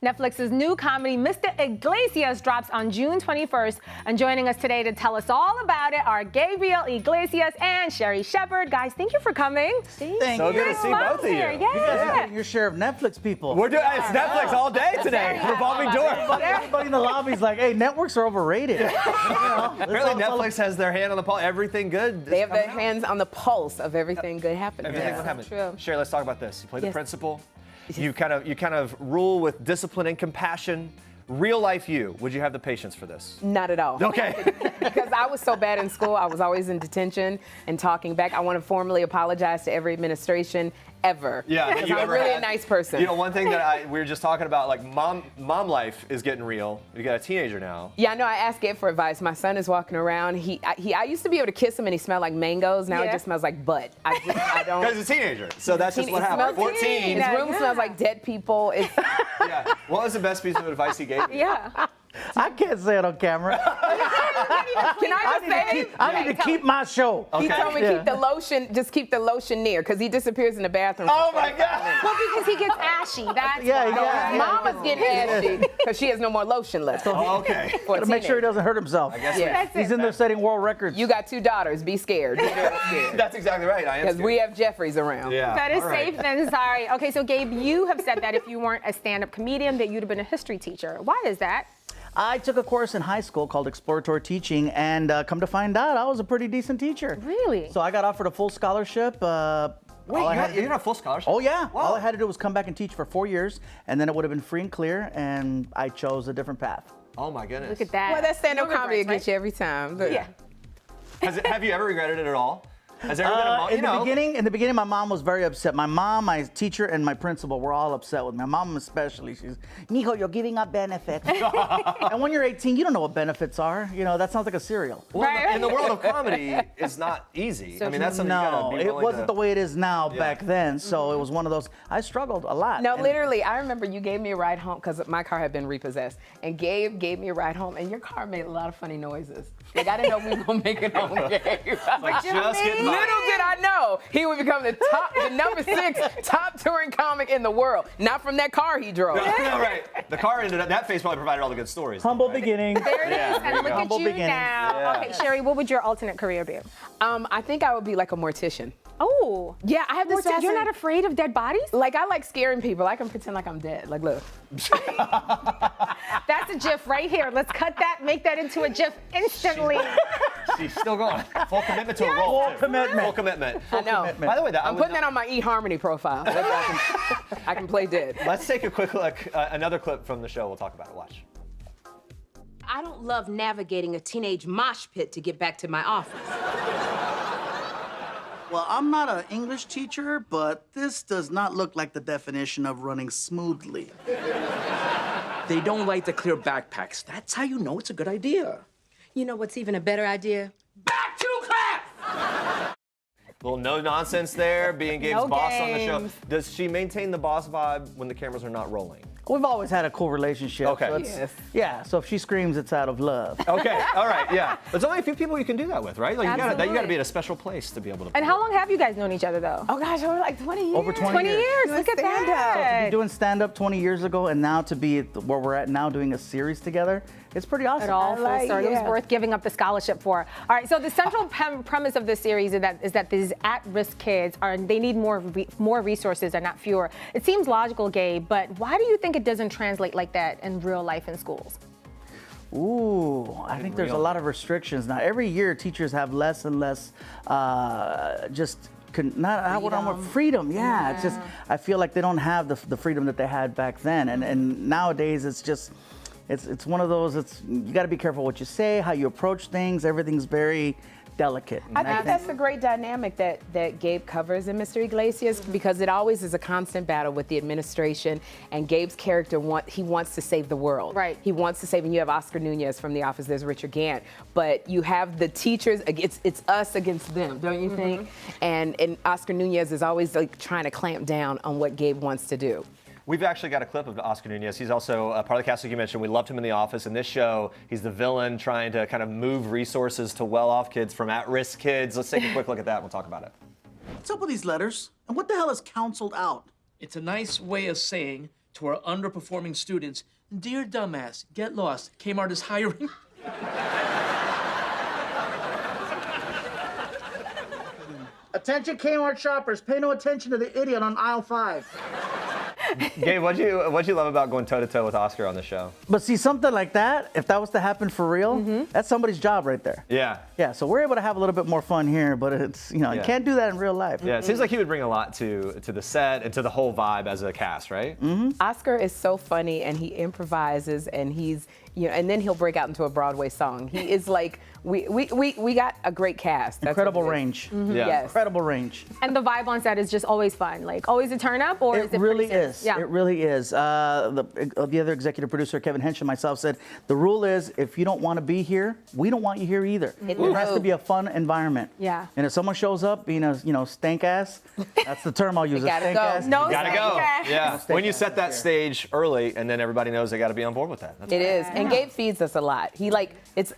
Speaker 2: Netflix's new comedy, Mr. Iglesias, drops on June 21st. And joining us today to tell us all about it are Gabriel, Iglesias, and Sherry Shepherd. Guys, thank you for coming.
Speaker 12: Thank
Speaker 1: so good to see both of you.
Speaker 2: Yeah.
Speaker 12: You guys are getting your share of Netflix people.
Speaker 1: We're doing it's Netflix all day today. Revolving door.
Speaker 12: Everybody in the lobby's like, hey, networks are overrated.
Speaker 1: Apparently Netflix has their hand on the pulse. Everything good.
Speaker 13: They have their hands on the pulse of everything good happening.
Speaker 1: Everything good happening.
Speaker 13: True.
Speaker 1: Sherry, let's talk about this. You play the principal. You kind of rule with discipline and compassion. Real life you, would you have the patience for this?
Speaker 13: Not at all.
Speaker 1: Okay.
Speaker 13: Because I was so bad in school, I was always in detention and talking back. I want to formally apologize to every administration ever.
Speaker 1: Yeah,
Speaker 13: because I'm really a nice person.
Speaker 1: One thing that we were just talking about, like mom life is getting real. You got a teenager now.
Speaker 13: Yeah, I know. I asked Ed for advice. My son is walking around. I used to be able to kiss him and he smelled like mangoes. Now it just smells like butt. I don't.
Speaker 1: Because he's a teenager. So that's just what happened. 14.
Speaker 13: His room smells like dead people.
Speaker 1: Yeah. What was the best piece of advice he gave you?
Speaker 2: Yeah.
Speaker 12: I can't say it on camera.
Speaker 13: Can I just say?
Speaker 12: I need to keep my show.
Speaker 13: He told me keep the lotion near, because he disappears in the bathroom.
Speaker 1: Oh my God!
Speaker 2: Well, because he gets ashy. That's
Speaker 13: why. Mama's getting ashy because she has no more lotion left.
Speaker 1: Okay.
Speaker 12: To make sure he doesn't hurt himself.
Speaker 1: I guess
Speaker 12: he's in there setting world records.
Speaker 13: You got 2 daughters. Be scared.
Speaker 1: That's exactly right. I am
Speaker 13: because we have Jeffries around.
Speaker 1: Yeah.
Speaker 2: That is safe then. Sorry. Okay, so Gabe, you have said that if you weren't a stand-up comedian, that you'd have been a history teacher. Why is that?
Speaker 12: I took a course in high school called Exploratory Teaching, and come to find out, I was a pretty decent teacher.
Speaker 2: Really?
Speaker 12: So I got offered a full scholarship.
Speaker 1: Wait, you got a full scholarship?
Speaker 12: Oh, yeah.
Speaker 1: Wow.
Speaker 12: All I had to do was come back and teach for 4 years, and then it would have been free and clear, and I chose a different path.
Speaker 1: Oh, my goodness.
Speaker 2: Look at that.
Speaker 13: Well, that stand-up
Speaker 2: No
Speaker 13: comedy
Speaker 2: regrets,
Speaker 13: gets you every time. But
Speaker 2: yeah.
Speaker 1: Have you ever regretted it at all? Has there ever been a moment?
Speaker 12: In the beginning, my mom was very upset. My mom, my teacher, and my principal were all upset with me. My mom especially. She's, Mijo, you're giving up benefits. And when you're 18, you don't know what benefits are. That sounds like a cereal.
Speaker 1: Well, in the world of comedy, it's not easy.
Speaker 2: So
Speaker 1: I mean, that's something you gotta be
Speaker 12: it
Speaker 1: willing
Speaker 12: wasn't
Speaker 1: to...
Speaker 12: the way it is now back then. So it was one of those. I struggled a lot.
Speaker 13: No, literally, I remember you gave me a ride home because my car had been repossessed, and Gabe gave me a ride home, and your car made a lot of funny noises. Like I didn't know we were gonna make it home, Gabe.
Speaker 1: Like, just getting by.
Speaker 13: Little did I know he would become the number 6 top touring comic in the world. Not from that car he drove.
Speaker 1: No, right. The car ended up, that face probably provided all the good stories.
Speaker 12: Humble beginning.
Speaker 2: There it is. And look at
Speaker 12: Humble
Speaker 2: you
Speaker 12: beginning.
Speaker 2: now.
Speaker 1: Yeah.
Speaker 2: Okay, Sherry, what would your alternate career be?
Speaker 13: I think I would be like a mortician.
Speaker 2: Oh.
Speaker 13: Yeah, I have this.
Speaker 2: You're not afraid of dead bodies?
Speaker 13: Like I like scaring people. I can pretend like I'm dead. Like look.
Speaker 2: That's a GIF right here. Let's cut that, make that into a GIF instantly.
Speaker 1: She's still going. Full commitment to a role.
Speaker 12: Full commitment.
Speaker 1: Full commitment.
Speaker 13: I know.
Speaker 12: Commitment.
Speaker 1: By the way,
Speaker 13: I'm putting that on my eHarmony profile. I can play dead.
Speaker 1: Let's take a quick look, another clip from the show. We'll talk about it. Watch.
Speaker 14: I don't love navigating a teenage mosh pit to get back to my office.
Speaker 12: Well, I'm not an English teacher, but this does not look like the definition of running smoothly.
Speaker 15: They don't like to clear backpacks. That's how you know it's a good idea.
Speaker 14: You know what's even a better idea?
Speaker 15: Back to class!
Speaker 1: Little no nonsense there, being Gabe's
Speaker 2: No
Speaker 1: boss on the show.
Speaker 2: games.
Speaker 1: Does she maintain the boss vibe when the cameras are not rolling?
Speaker 12: We've always had a cool relationship.
Speaker 1: Okay.
Speaker 12: So yeah, so if she screams, it's out of love.
Speaker 1: Okay, all right, yeah. There's only a few people you can do that with, right? Like you gotta
Speaker 2: Absolutely.
Speaker 1: be in a special place to be able to.
Speaker 2: And how long have you guys known each other, though?
Speaker 13: Oh gosh, over like 20 years.
Speaker 12: Over 20 years.
Speaker 2: Look at
Speaker 12: So to
Speaker 2: that.
Speaker 12: be doing stand-up 20 years ago and now to be at where we're at now doing a series together, it's pretty awesome.
Speaker 2: It all full circle. It was worth giving up the scholarship for. All right, so the central premise of this series is that these at-risk kids they need more resources and not fewer. It seems logical, Gabe, but why do you think it doesn't translate like that in real life in schools?
Speaker 12: Ooh, I think there's a lot of restrictions now. Every year, teachers have less and less freedom. Yeah, it's just I feel like they don't have the freedom that they had back then, and nowadays it's just. It's one of those. You got to be careful what you say, how you approach things. Everything's very delicate.
Speaker 13: I think that's a great dynamic that Gabe covers in Mr. Iglesias, because it always is a constant battle with the administration, and Gabe's character he wants to save the world. Right. He wants to save, and you have Oscar Nunez from The Office. There's Richard Gant, but you have the teachers. It's us against them, don't you think? And Oscar Nunez is always like trying to clamp down on what Gabe wants to do.
Speaker 1: We've actually got a clip of Oscar Nunez. He's also part of the cast, like you mentioned. We loved him in The Office. In this show, he's the villain trying to kind of move resources to well-off kids from at-risk kids. Let's take a quick look at that and we'll talk about it.
Speaker 16: What's up with these letters? And what the hell is counseled out? It's a nice way of saying to our underperforming students, dear dumbass, get lost. Kmart is hiring.
Speaker 12: Attention Kmart shoppers, pay no attention to the idiot on aisle 5.
Speaker 1: Gabe, what'd you love about going toe-to-toe with Oscar on the show?
Speaker 12: But see, something like that, if that was to happen for real, that's somebody's job right there.
Speaker 1: Yeah.
Speaker 12: Yeah, so we're able to have a little bit more fun here, but it's, you can't do that in real life.
Speaker 1: Yeah, it seems like he would bring a lot to the set and to the whole vibe as a cast, right?
Speaker 13: Oscar is so funny, and he improvises, and he's, and then he'll break out into a Broadway song. He is like, we got a great cast. That's
Speaker 12: Incredible range.
Speaker 1: Yeah.
Speaker 13: Yes.
Speaker 12: Incredible range.
Speaker 2: And the vibe on set is just always fun, like always a turn up, or is it
Speaker 12: really
Speaker 2: pretty serious?
Speaker 12: is.
Speaker 2: Yeah.
Speaker 12: It really is. The other executive producer, Kevin Hench, and myself said, the rule is if you don't want to be here, we don't want you here either. It has to be a fun environment.
Speaker 2: Yeah.
Speaker 12: And if someone shows up being a stank ass, that's the term I'll use.
Speaker 13: gotta
Speaker 12: stank
Speaker 13: go.
Speaker 12: ass.
Speaker 2: No
Speaker 1: You gotta go.
Speaker 2: stank ass.
Speaker 1: Yeah.
Speaker 12: stank
Speaker 1: When you
Speaker 12: ass
Speaker 1: set that stage early, and then everybody knows they got to be on board with that. That's
Speaker 13: It is, and Gabe feeds us a lot. He it's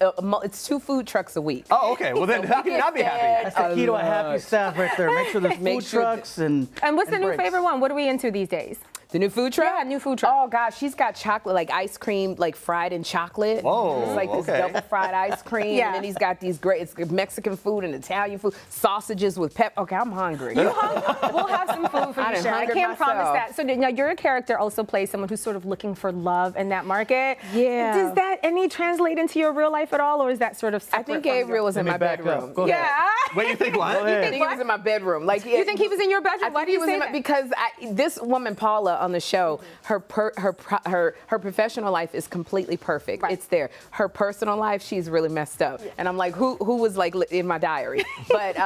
Speaker 13: 2 food trucks a week.
Speaker 1: Oh, okay. Well, then how can you not be happy?
Speaker 12: That's the key to a happy staff right there. Make sure there's food trucks and
Speaker 2: And what's the new
Speaker 12: breaks.
Speaker 2: favorite one? What are we into these days?
Speaker 13: The new food truck?
Speaker 2: Yeah, new food truck.
Speaker 13: Oh gosh, she's got chocolate, like ice cream, like fried in chocolate.
Speaker 1: Whoa,
Speaker 13: It's like this
Speaker 1: okay.
Speaker 13: double fried ice cream.
Speaker 2: Yeah.
Speaker 13: And then he's got these it's Mexican food and Italian food, sausages with Okay, I'm hungry.
Speaker 2: We'll have some food for
Speaker 13: I
Speaker 2: you,
Speaker 13: done
Speaker 2: Sharon. I
Speaker 13: hungered
Speaker 2: can't promise
Speaker 13: myself.
Speaker 2: that. So now your character also plays someone who's sort of looking for love in that market.
Speaker 13: Yeah.
Speaker 2: Does that translate into your real life at all, or is that sort of separate
Speaker 13: I think
Speaker 2: from your-
Speaker 13: Gabriel was in my bedroom.
Speaker 12: Go ahead.
Speaker 2: Yeah.
Speaker 1: Wait, you think what?
Speaker 13: I think he was in my bedroom. Like
Speaker 2: You think he was in your bedroom?
Speaker 13: I
Speaker 2: Why
Speaker 13: think
Speaker 2: do
Speaker 13: he
Speaker 2: you
Speaker 13: was
Speaker 2: say
Speaker 13: in
Speaker 2: that?
Speaker 13: because this woman Paula on the show, her professional life is completely perfect.
Speaker 2: Right.
Speaker 13: It's there. Her personal life, she's really messed up. And I'm like, who was like in my diary? But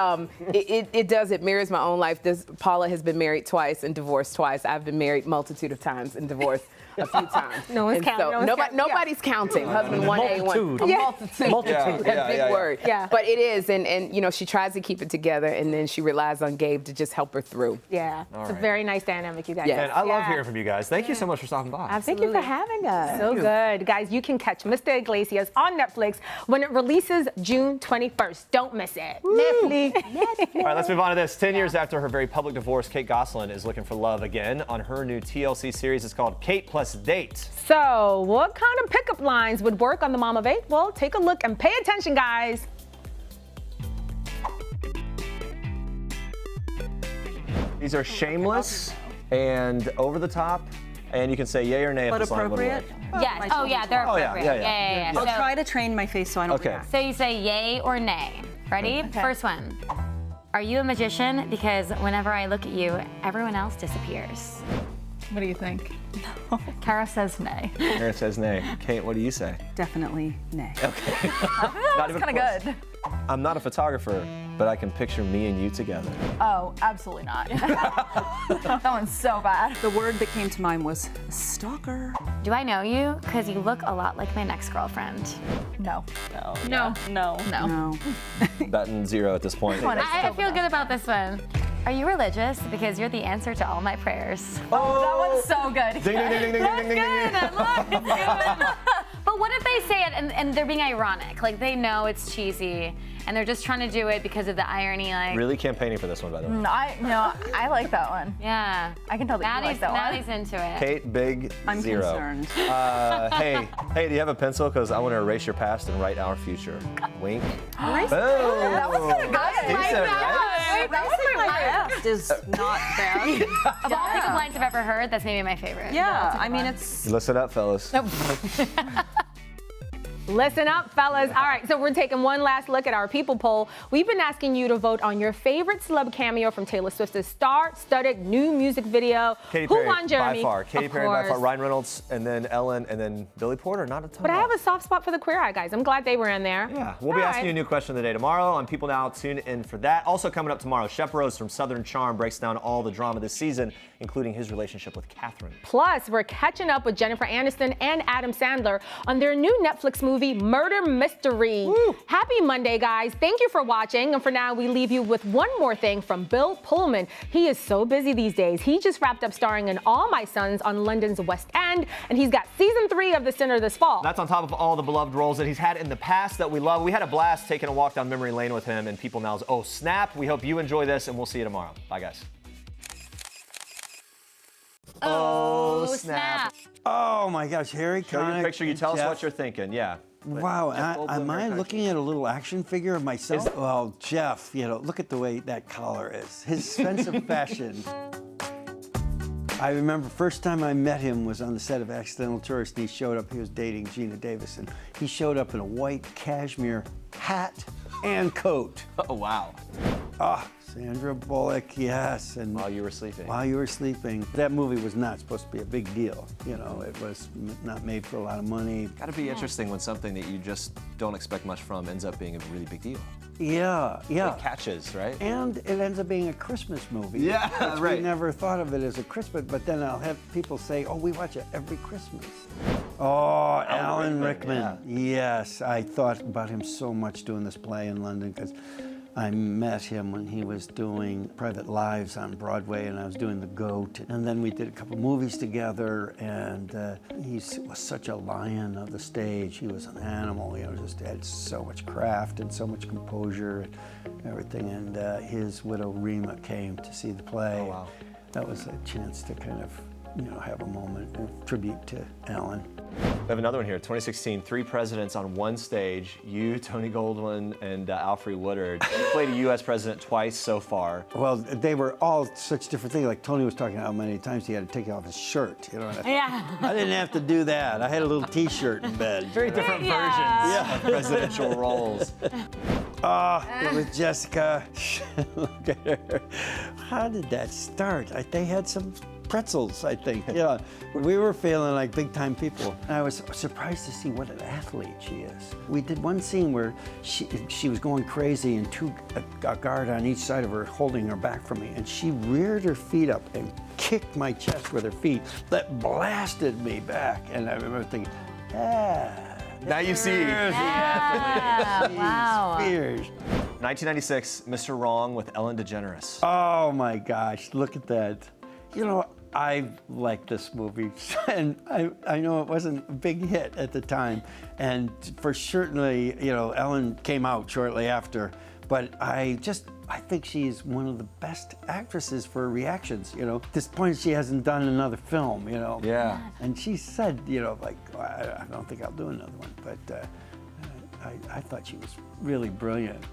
Speaker 13: it mirrors my own life. Paula has been married twice and divorced twice. I've been married multitude of times and divorced a few times.
Speaker 2: No one's
Speaker 13: And
Speaker 2: counting. No one's counting.
Speaker 13: Nobody's counting. Husband 1A,
Speaker 12: Multitude.
Speaker 13: a
Speaker 12: Yeah.
Speaker 13: multitude.
Speaker 12: Multitude.
Speaker 13: That big word.
Speaker 2: Yeah.
Speaker 13: But it is, and she tries to keep it together, and then she relies on Gabe to just help her through.
Speaker 2: Yeah. It's a
Speaker 1: right.
Speaker 2: very nice dynamic, you guys.
Speaker 13: Yeah.
Speaker 1: Man, I love
Speaker 2: Yeah.
Speaker 1: hearing from you guys. Thank you so much for stopping by.
Speaker 2: Absolutely.
Speaker 13: Thank you for having us.
Speaker 2: So good. Guys, you can catch Mr. Iglesias on Netflix when it releases June 21st. Don't miss it.
Speaker 12: Netflix.
Speaker 1: All right, let's move on to this. 10 years after her very public divorce, Kate Gosselin is looking for love again on her new TLC series. It's called Kate Plus Date.
Speaker 2: So, what kind of pickup lines would work on the Mom of 8? Well, take a look and pay attention, guys.
Speaker 1: These are shameless and over the top, and you can say yay or nay if
Speaker 17: But
Speaker 1: the song would
Speaker 17: appropriate?
Speaker 1: work.
Speaker 4: Yes. Oh, yeah, they're
Speaker 1: Oh, yeah,
Speaker 4: appropriate.
Speaker 1: yeah.
Speaker 17: I'll try to train my face so I don't
Speaker 1: Okay.
Speaker 17: react.
Speaker 4: So you say yay or nay. Ready?
Speaker 17: Okay.
Speaker 4: First one. Are you a magician? Because whenever I look at you, everyone else disappears.
Speaker 17: What do you think?
Speaker 4: Kara says nay.
Speaker 1: Aaron says nay. Kate, what do you say?
Speaker 17: Definitely nay.
Speaker 1: Okay.
Speaker 17: That's kind of good.
Speaker 1: I'm not a photographer, But I can picture me and you together.
Speaker 18: Oh, absolutely not. That one's so bad.
Speaker 17: The word that came to mind was stalker.
Speaker 4: Do I know you? Because you look a lot like my next girlfriend.
Speaker 18: No.
Speaker 4: No.
Speaker 18: No.
Speaker 1: Betting 0 at this point.
Speaker 4: I feel good about this one. Are you religious? Because you're the answer to all my prayers.
Speaker 18: Oh, that one's so good.
Speaker 1: Ding, ding, ding, ding,
Speaker 4: That's
Speaker 1: ding, ding, ding, ding.
Speaker 4: good. Look, it's good. But what if they say it and they're being ironic? Like they know it's cheesy and they're just trying to do it because of the irony. Like
Speaker 1: Really campaigning for this one, by the way.
Speaker 18: I like that one.
Speaker 4: Yeah.
Speaker 18: I can tell that you like that one.
Speaker 4: Maddie's into it.
Speaker 1: Kate, big
Speaker 18: I'm
Speaker 1: 0.
Speaker 18: concerned.
Speaker 1: Hey, do you have a pencil? Because I want to erase your past and write our future. Wink.
Speaker 18: Erase
Speaker 1: Boom.
Speaker 18: That was kind of good.
Speaker 1: Decent, right?
Speaker 18: That was my best. Is not bad.
Speaker 4: Of all pickup lines I've ever heard, that's maybe my favorite.
Speaker 18: Yeah, I mean it's.
Speaker 1: Listen up, fellas.
Speaker 2: Listen up, fellas. All right, so we're taking one last look at our People poll. We've been asking you to vote on your favorite celeb cameo from Taylor Swift's star-studded new music video.
Speaker 1: Katy
Speaker 2: Who
Speaker 1: Perry,
Speaker 2: won, Jeremy?
Speaker 1: by far. Katy
Speaker 2: Of
Speaker 1: Perry, by far.
Speaker 2: course.
Speaker 1: Ryan Reynolds, and then Ellen, and then Billy Porter. Not a ton.
Speaker 2: But I have a soft spot for the Queer Eye guys. I'm glad they were in there.
Speaker 1: Yeah, we'll be asking you a new question of the day tomorrow on People Now. Tune in for that. Also coming up tomorrow, Chef Rose from Southern Charm breaks down all the drama this season, including his relationship with Catherine.
Speaker 2: Plus, we're catching up with Jennifer Aniston and Adam Sandler on their new Netflix movie, Murder Mystery. Woo. Happy Monday, guys. Thank you for watching. And for now, we leave you with one more thing from Bill Pullman. He is so busy these days. He just wrapped up starring in All My Sons on London's West End, and he's got season 3 of The Sinner this fall.
Speaker 1: That's on top of all the beloved roles that he's had in the past that we love. We had a blast taking a walk down memory lane with him and People Now's Oh Snap. We hope you enjoy this, and we'll see you tomorrow. Bye, guys.
Speaker 4: Oh, snap.
Speaker 11: Oh my gosh, Harry
Speaker 1: Show your
Speaker 11: Connick
Speaker 1: picture. You
Speaker 11: and
Speaker 1: tell us
Speaker 11: Jeff.
Speaker 1: what you're thinking. Yeah.
Speaker 11: Wow,
Speaker 1: Jeff Goldblum,
Speaker 11: am I
Speaker 1: Harry Connick.
Speaker 11: looking at a little action figure of myself? Well, Jeff, look at the way that collar is. His sense of fashion. I remember first time I met him was on the set of Accidental Tourist, and he showed up, he was dating Gina Davis, and he showed up in a white cashmere hat and coat.
Speaker 1: Oh, wow.
Speaker 11: Sandra Bullock, yes. And
Speaker 1: While You Were Sleeping.
Speaker 11: While You Were Sleeping. That movie was not supposed to be a big deal. It was not made for a lot of money.
Speaker 1: Gotta be interesting when something that you just don't expect much from ends up being a really big deal.
Speaker 11: Yeah.
Speaker 1: It catches, right?
Speaker 11: And it ends up being a Christmas movie.
Speaker 1: Yeah,
Speaker 11: which
Speaker 1: right.
Speaker 11: We never thought of it as a Christmas, but then I'll have people say, oh, we watch it every Christmas. Oh, Alan Rickman.
Speaker 1: Yeah.
Speaker 11: Yes, I thought about him so much doing this play in London because I met him when he was doing Private Lives on Broadway, and I was doing The Goat. And then we did a couple movies together, and he was such a lion of the stage. He was an animal, just had so much craft and so much composure and everything. And his widow, Rima, came to see the play.
Speaker 1: Oh, wow.
Speaker 11: That was a chance to kind of, have a moment of tribute to Alan.
Speaker 1: We have another one here. 2016, 3 presidents on one stage. You, Tony Goldwyn, and Alfre Woodard. You played a U.S. president twice so far.
Speaker 11: Well, they were all such different things. Like Tony was talking about how many times he had to take off his shirt.
Speaker 4: Yeah.
Speaker 11: I didn't have to do that. I had a little T-shirt in bed.
Speaker 1: Very different versions of presidential roles.
Speaker 11: It was Jessica. Look at her. How did that start? They had some pretzels, I think. Yeah, we were feeling like big-time people. And I was surprised to see what an athlete she is. We did one scene where she was going crazy and a guard on each side of her holding her back from me, and she reared her feet up and kicked my chest with her feet. That blasted me back, and I remember thinking,
Speaker 1: now you see.
Speaker 4: Wow.
Speaker 11: Spears.
Speaker 1: 1996, Mr. Wrong with Ellen DeGeneres.
Speaker 11: Oh my gosh, look at that. I like this movie, and I know it wasn't a big hit at the time, and for certainly, Ellen came out shortly after, but I think she's one of the best actresses for reactions, At this point, she hasn't done another film,
Speaker 1: Yeah.
Speaker 11: And she said, I don't think I'll do another one, but I thought she was really brilliant.